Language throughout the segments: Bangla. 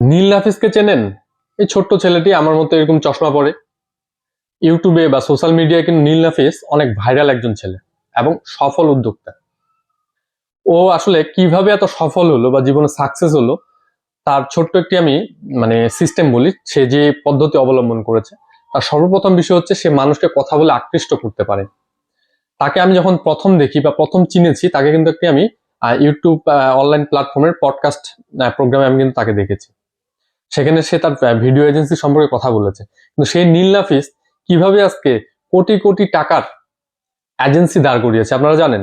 নীল নাফিসকে চেনেন? এই ছোট্ট ছেলেটি আমার মতো এরকম চশমা পরে। ইউটিউবে বা সোশ্যাল মিডিয়ায় কিন্তু নীল নাফিস অনেক ভাইরাল একজন ছেলে এবং সফল উদ্যোক্তা। ও আসলে কিভাবে এত সফল হলো বা জীবনে সাকসেস হলো, তার ছোট্ট একটি আমি সিস্টেম বলি। সে যে পদ্ধতি অবলম্বন করেছে, তার সর্বপ্রথম বিষয় হচ্ছে সে মানুষকে কথা বলে আকৃষ্ট করতে পারে। তাকে আমি যখন প্রথম দেখি বা প্রথম চিনেছি, তাকে কিন্তু একটি আমি ইউটিউব অনলাইন প্ল্যাটফর্মের পডকাস্ট প্রোগ্রামে আমি কিন্তু তাকে দেখেছি। সেখানে সে তার ভিডিও এজেন্সি সম্পর্কে কথা বলেছে। কিন্তু সেই নীল নাফিস কিভাবে আজকে কোটি কোটি টাকার এজেন্সি দাঁড় করিয়েছে আপনারা জানেন?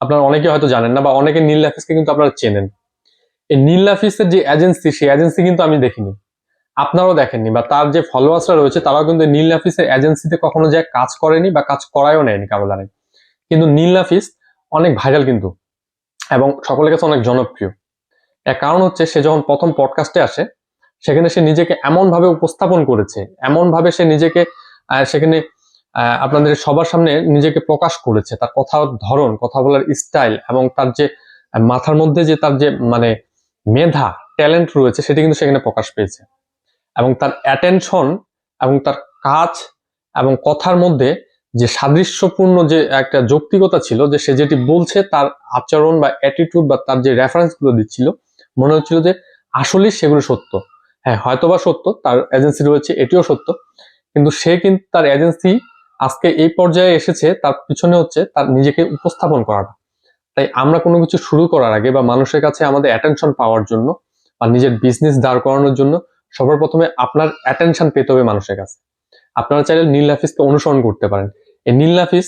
আপনারা অনেকে হয়তো জানেন না, বা অনেকে নীল নাফিসকে কিন্তু আপনারা চেনেন। এই নীল নাফিসের যে এজেন্সি, সেই এজেন্সি কিন্তু আমি দেখিনি, আপনারাও দেখেননি, বা তার যে ফলোয়ার্সরা রয়েছে তারাও কিন্তু নীল নাফিসের এজেন্সিতে কখনো যে কাজ করেনি বা কাজ করায়ও নেয়নি কারো দ্বারাই। কিন্তু নীল নাফিস অনেক ভাইরাল কিন্তু, এবং সকলের কাছে অনেক জনপ্রিয়। এর কারণ হচ্ছে সে যখন প্রথম পডকাস্টে আসে, সেখানে সে নিজেকে এমন ভাবে উপস্থাপন করেছে, এমন ভাবে সে নিজেকে সেখানে আপনাদের সবার সামনে নিজেকে প্রকাশ করেছে। তার কথার ধরন, কথা বলার স্টাইল, এবং তার যে মাথার মধ্যে যে তার যে মেধা, ট্যালেন্ট রয়েছে, সেটি কিন্তু সেখানে প্রকাশ পেয়েছে। এবং তার অ্যাটেনশন এবং তার কাজ এবং কথার মধ্যে যে সাদৃশ্যপূর্ণ যে একটা যৌক্তিকতা ছিল, যে সে যেটি বলছে তার আচরণ বা অ্যাটিটিউড বা তার যে রেফারেন্স গুলো দিচ্ছিল, মনে হচ্ছিল যে আসলেই সেগুলো সত্য। হ্যাঁ, হয়তোবা সত্য, তার এজেন্সি রয়েছে এটিও সত্য, কিন্তু সে কিন্তু তার এজেন্সি আজকে এই পর্যায়ে এসেছে, তার পিছনে হচ্ছে তার নিজেকে উপস্থাপন করাটা। তাই আমরা কোনো কিছু শুরু করার আগে বা মানুষের কাছে আমাদের অ্যাটেনশন পাওয়ার জন্য বা নিজের বিজনেস দাঁড় করানোর জন্য সবার প্রথমে আপনার অ্যাটেনশন পেতে হবে মানুষের কাছে। আপনারা চাইলে নীল নাফিসকে অনুসরণ করতে পারেন। এই নীল নাফিস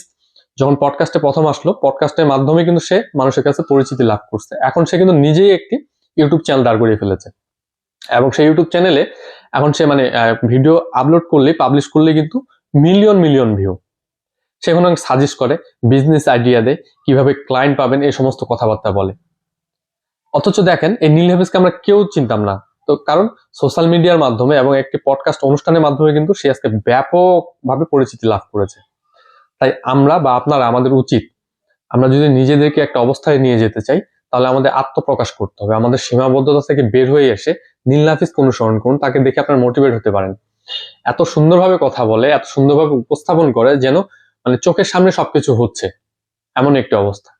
যখন পডকাস্টে প্রথম আসলো, পডকাস্টের মাধ্যমে কিন্তু সে মানুষের কাছে পরিচিতি লাভ করছে। এখন সে কিন্তু নিজেই একটি ইউটিউব চ্যানেল দাঁড় করিয়ে ফেলেছে, এবং সেই ইউটিউব চ্যানেলে এখন সে ভিডিও আপলোড করলে, পাবলিশ করলে কিন্তু মিলিয়ন মিলিয়ন ভিউ। সে এখন সাজেস্ট করে, বিজনেস আইডিয়া দেয়, কিভাবে ক্লায়েন্ট পাবেন, এই সমস্ত কথাবার্তা বলে। অথচ দেখেন, এই নীল নাফিসকে আমরা কেউ চিনতাম না, তো কারণ সোশ্যাল মিডিয়ার মাধ্যমে এবং একটি পডকাস্ট অনুষ্ঠানের মাধ্যমে কিন্তু সে আজকে ব্যাপকভাবে পরিচিতি লাভ করেছে। তাই আমরা বা আপনারা, আমাদের উচিত, আমরা যদি নিজেদেরকে একটা অবস্থায় নিয়ে যেতে চাই, তাহলে আমাদের আত্মপ্রকাশ করতে হবে। আমাদের সীমাবদ্ধতা থেকে বের হয়ে এসে নীল নাফিসকে অনুসরণ করুন, তাকে দেখে আপনারা মোটিভেট হতে পারেন। এত সুন্দরভাবে কথা বলে, এত সুন্দরভাবে উপস্থাপন করে, যেন চোখের সামনে সবকিছু হচ্ছে, এমন একটি অবস্থা।